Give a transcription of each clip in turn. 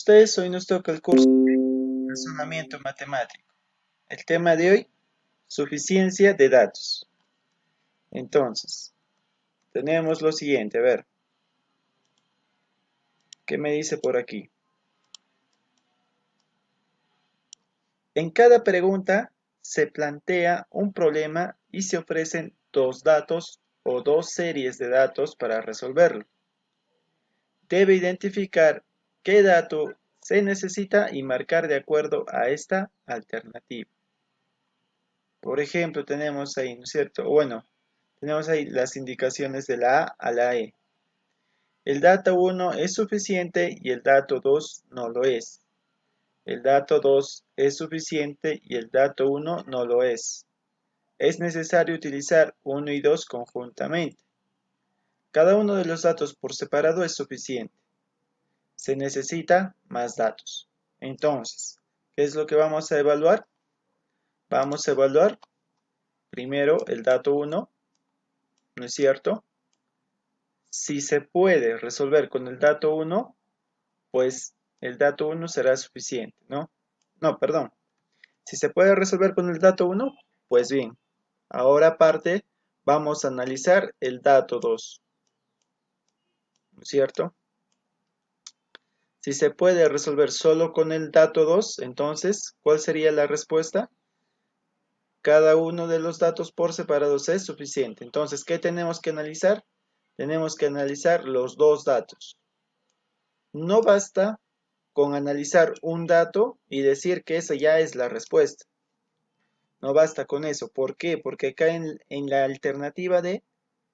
ustedes, hoy nos toca el curso de razonamiento matemático. El tema de hoy, suficiencia de datos. Entonces, tenemos lo siguiente, a ver, ¿qué me dice por aquí? En cada pregunta se plantea un problema y se ofrecen dos datos o dos series de datos para resolverlo. Debe identificar qué dato se necesita y marcar de acuerdo a esta alternativa. Por ejemplo, tenemos ahí, ¿no es cierto? Bueno, tenemos ahí las indicaciones de la A a la E. El dato 1 es suficiente y el dato 2 no lo es. El dato 2 es suficiente y el dato 1 no lo es. Es necesario utilizar 1 y 2 conjuntamente. Cada uno de los datos por separado es suficiente. Se necesita más datos. Entonces, ¿qué es lo que vamos a evaluar? Vamos a evaluar primero el dato 1, ¿no es cierto? Si se puede resolver con el dato 1, pues el dato 1 será suficiente, ¿no? No, perdón. Si se puede resolver con el dato 1, pues bien. Ahora aparte, vamos a analizar el dato 2, ¿no es cierto? Si se puede resolver solo con el dato 2, entonces, ¿cuál sería la respuesta? Cada uno de los datos por separados es suficiente. Entonces, ¿qué tenemos que analizar? Tenemos que analizar los dos datos. No basta con analizar un dato y decir que esa ya es la respuesta. No basta con eso. ¿Por qué? Porque acá en la alternativa D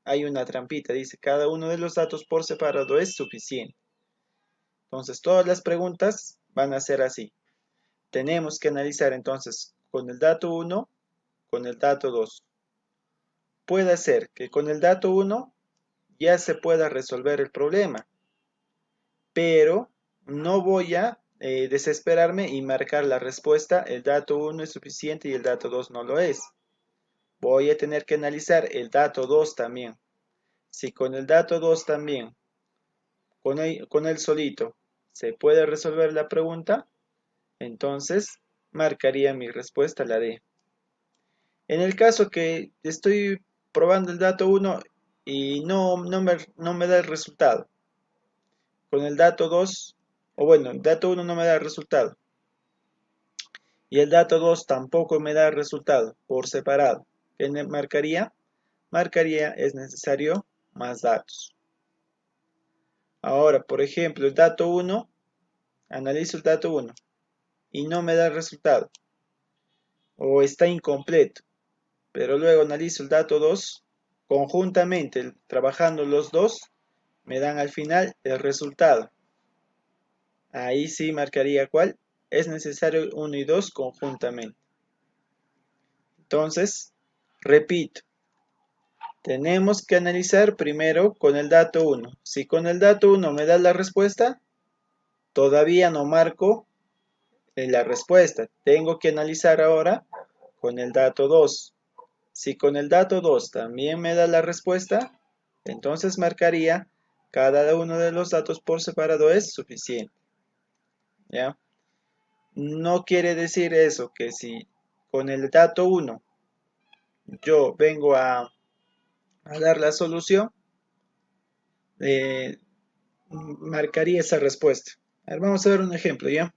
hay una trampita. Dice, cada uno de los datos por separado es suficiente. Entonces, todas las preguntas van a ser así. Tenemos que analizar entonces con el dato 1, con el dato 2. Puede ser que con el dato 1 ya se pueda resolver el problema, pero no voy a desesperarme y marcar la respuesta, el dato 1 es suficiente y el dato 2 no lo es. Voy a tener que analizar el dato 2 también. Si con el dato 2 también, con el solito, se puede resolver la pregunta, entonces marcaría mi respuesta la D. En el caso que estoy probando el dato 1 y no me da el resultado, con el dato 2, o bueno, el dato 1 no me da el resultado, y el dato 2 tampoco me da el resultado por separado, ¿qué marcaría? Marcaría es necesario más datos. Ahora, por ejemplo, el dato 1, analizo el dato 1 y no me da el resultado, o está incompleto, pero luego analizo el dato 2, conjuntamente, trabajando los dos, me dan al final el resultado. Ahí sí marcaría cuál. Es necesario 1 y 2 conjuntamente. Entonces, repito, tenemos que analizar primero con el dato 1. Si con el dato 1 me da la respuesta, todavía no marco la respuesta. Tengo que analizar ahora con el dato 2. Si con el dato 2 también me da la respuesta, entonces marcaría cada uno de los datos por separado es suficiente. ¿Ya? No quiere decir eso que si con el dato 1 yo vengo a dar la solución, eh, marcaría esa respuesta. A ver, vamos a ver un ejemplo, ¿ya?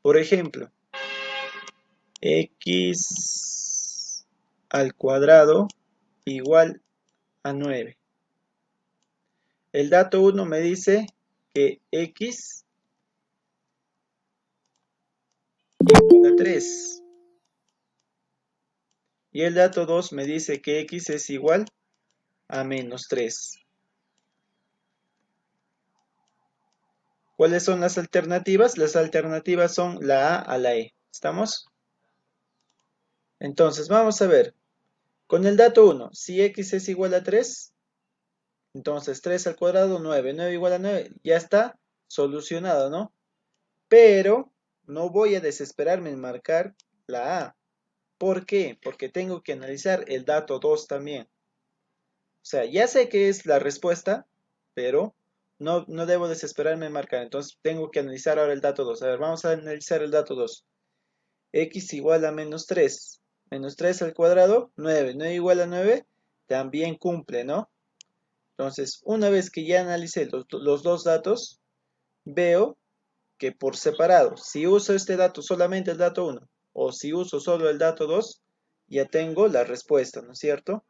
Por ejemplo, x al cuadrado igual a 9. El dato 1 me dice que x igual a 3. Y el dato 2 me dice que x es igual a menos 3. ¿Cuáles son las alternativas? Las alternativas son la A a la E. ¿Estamos? Entonces, vamos a ver. Con el dato 1, si x es igual a 3, entonces 3 al cuadrado, 9. 9 igual a 9. Ya está solucionado, ¿no? Pero no voy a desesperarme en marcar la A. ¿Por qué? Porque tengo que analizar el dato 2 también. O sea, ya sé que es la respuesta, pero no debo desesperarme en marcar. Entonces tengo que analizar ahora el dato 2. A ver, vamos a analizar el dato 2. X igual a menos 3. Menos 3 al cuadrado, 9. 9 igual a 9, también cumple, ¿no? Entonces, una vez que ya analicé los dos datos, veo que por separado, si uso este dato solamente el dato 1 o si uso solo el dato 2, ya tengo la respuesta, ¿no es cierto?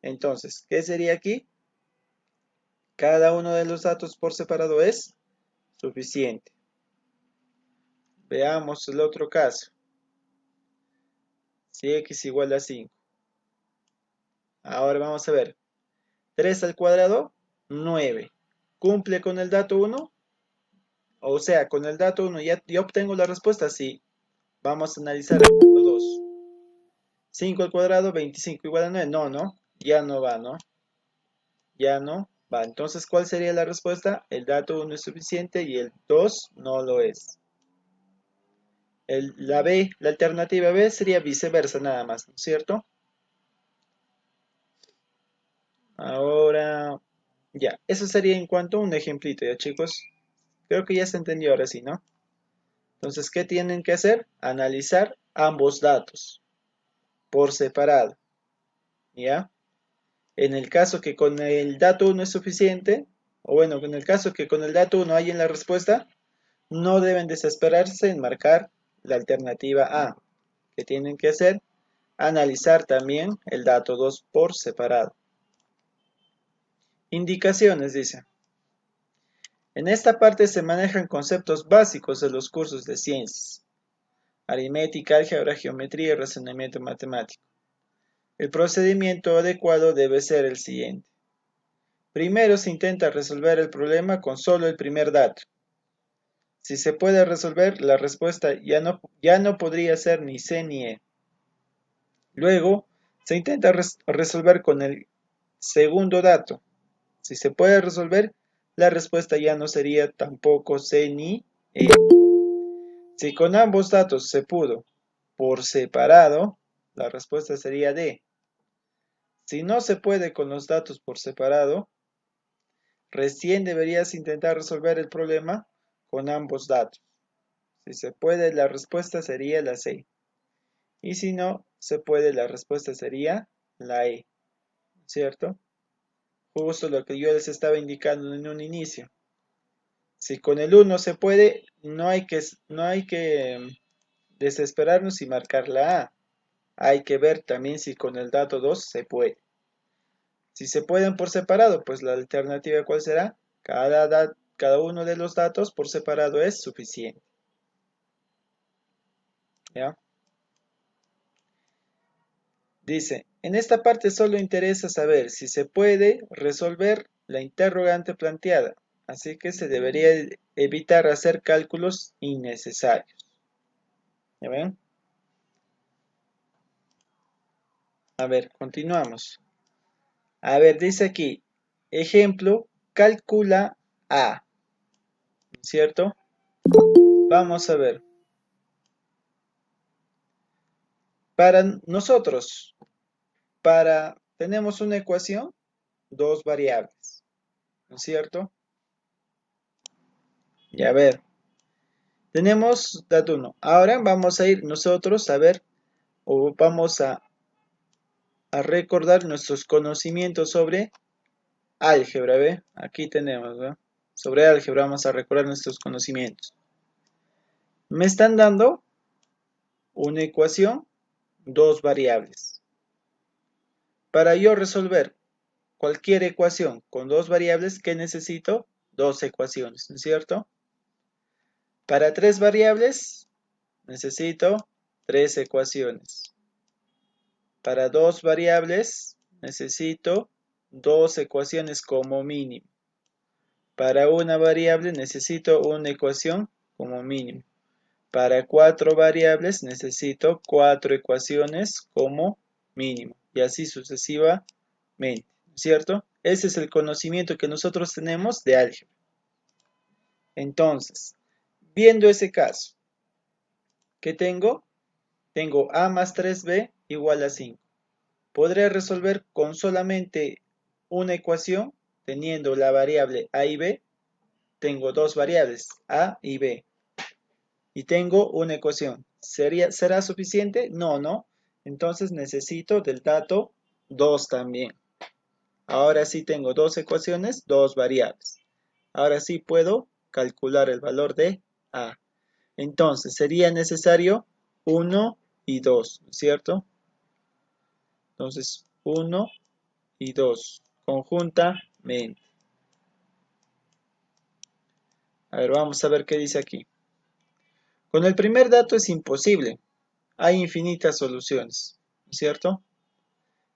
Entonces, ¿qué sería aquí? Cada uno de los datos por separado es suficiente. Veamos el otro caso. Si x igual a 5. Ahora vamos a ver. 3 al cuadrado, 9. ¿Cumple con el dato 1? O sea, con el dato 1 ya obtengo la respuesta. Sí. Vamos a analizar el dato 2. 5 al cuadrado, 25 igual a 9. No, no. Ya no va, ¿no? Ya no va. Entonces, ¿cuál sería la respuesta? El dato 1 es suficiente y el 2 no lo es. La B, la alternativa B sería viceversa nada más, ¿no es cierto? Ahora, ya. Eso sería en cuanto a un ejemplito, ¿ya chicos? Creo que ya se entendió ahora sí, ¿no? Entonces, ¿qué tienen que hacer? Analizar ambos datos por separado, ¿ya? En el caso que con el dato 1 es suficiente, o bueno, en el caso que con el dato 1 hay en la respuesta, no deben desesperarse en marcar la alternativa A. ¿Qué tienen que hacer? Analizar también el dato 2 por separado. Indicaciones, dice. En esta parte se manejan conceptos básicos de los cursos de ciencias. Aritmética, álgebra, geometría y razonamiento matemático. El procedimiento adecuado debe ser el siguiente. Primero se intenta resolver el problema con solo el primer dato. Si se puede resolver, la respuesta ya no podría ser ni C ni E. Luego, se intenta resolver con el segundo dato. Si se puede resolver, la respuesta ya no sería tampoco C ni E. Si con ambos datos se pudo por separado, la respuesta sería D. Si no se puede con los datos por separado, recién deberías intentar resolver el problema con ambos datos. Si se puede, la respuesta sería la C. Y si no se puede, la respuesta sería la E. ¿Cierto? Justo lo que yo les estaba indicando en un inicio. Si con el 1 se puede, no hay que desesperarnos y marcar la A. Hay que ver también si con el dato 2 se puede. Si se pueden por separado, pues la alternativa ¿cuál será? Cada uno de los datos por separado es suficiente. ¿Ya? Dice, en esta parte solo interesa saber si se puede resolver la interrogante planteada, así que se debería evitar hacer cálculos innecesarios. ¿Ya ven? A ver, continuamos. A ver, dice aquí, ejemplo, calcula A, ¿cierto? Vamos a ver. Para nosotros, tenemos una ecuación, dos variables, ¿no es cierto? Y a ver, tenemos dato 1. Ahora vamos a ir nosotros a ver, o vamos a recordar nuestros conocimientos sobre álgebra, ¿ve? Aquí tenemos, ¿ve? Sobre álgebra vamos a recordar nuestros conocimientos. Me están dando una ecuación, dos variables. Para yo resolver cualquier ecuación con dos variables, ¿qué necesito? Dos ecuaciones, ¿no es cierto? Para tres variables, necesito tres ecuaciones. Para dos variables, necesito dos ecuaciones como mínimo. Para una variable, necesito una ecuación como mínimo. Para cuatro variables, necesito cuatro ecuaciones como mínimo. Y así sucesivamente, ¿cierto? Ese es el conocimiento que nosotros tenemos de álgebra. Entonces, viendo ese caso, ¿qué tengo? Tengo a más 3b igual a 5. ¿Podré resolver con solamente una ecuación? teniendo la variable a y b, tengo dos variables, a y b. Y tengo una ecuación. ¿Será suficiente? No, no. Entonces necesito del dato 2 también. Ahora sí tengo dos ecuaciones, dos variables. Ahora sí puedo calcular el valor de a. Entonces sería necesario 1 y 2, ¿no es cierto? Entonces 1 y 2 conjuntamente. A ver, vamos a ver qué dice aquí. Con el primer dato es imposible. Hay infinitas soluciones, ¿no es cierto?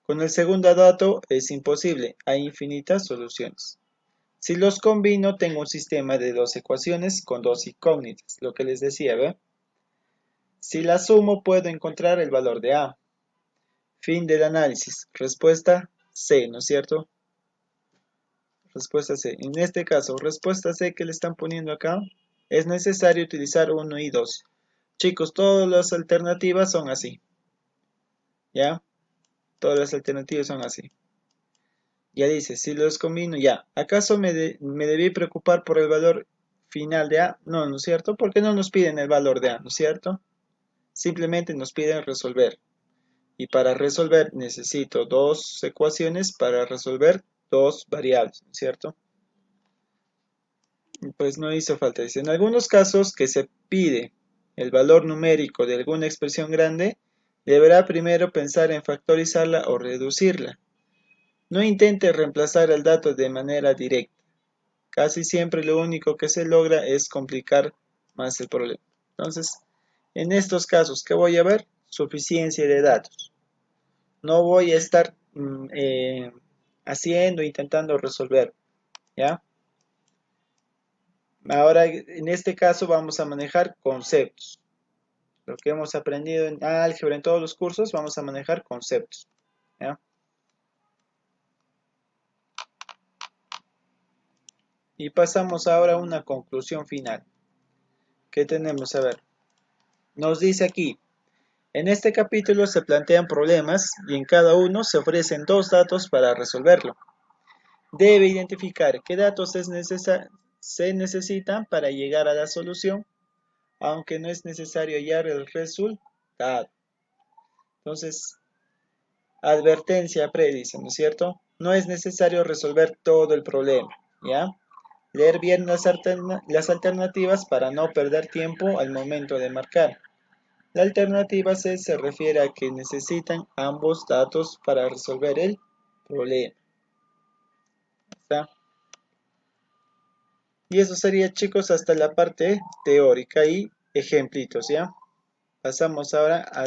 Con el segundo dato es imposible. Hay infinitas soluciones. Si los combino, tengo un sistema de dos ecuaciones con dos incógnitas, lo que les decía, ¿ve? Si las sumo, puedo encontrar el valor de A. Fin del análisis. Respuesta C, ¿no es cierto? Respuesta C. En este caso, respuesta C que le están poniendo acá, es necesario utilizar 1 y 2. Chicos, todas las alternativas son así. ¿Ya? Todas las alternativas son así. Ya dice, si los combino, ya. ¿Acaso me debí preocupar por el valor final de A? No, ¿no es cierto? Porque no nos piden el valor de A, ¿no es cierto? Simplemente nos piden resolver. Y para resolver necesito dos ecuaciones para resolver dos variables, ¿no es cierto? Pues no hizo falta. Dice, en algunos casos que se pide el valor numérico de alguna expresión grande, deberá primero pensar en factorizarla o reducirla. No intente reemplazar el dato de manera directa. Casi siempre lo único que se logra es complicar más el problema. Entonces, en estos casos, ¿qué voy a ver? Suficiencia de datos. No voy a estar haciendo, intentando resolver, ¿ya? Ahora, en este caso, vamos a manejar conceptos. Lo que hemos aprendido en álgebra en todos los cursos, vamos a manejar conceptos, ¿ya? Y pasamos ahora a una conclusión final. ¿Qué tenemos? A ver, nos dice aquí, en este capítulo se plantean problemas y en cada uno se ofrecen dos datos para resolverlo. Debe identificar qué datos se necesitan para llegar a la solución, aunque no es necesario hallar el resultado. Entonces, advertencia predice, ¿no es cierto? No es necesario resolver todo el problema, ¿ya? Leer bien las alternativas para no perder tiempo al momento de marcar. La alternativa C se refiere a que necesitan ambos datos para resolver el problema. ¿Está? Y eso sería, chicos, hasta la parte teórica y ejemplitos, ¿ya? Pasamos ahora a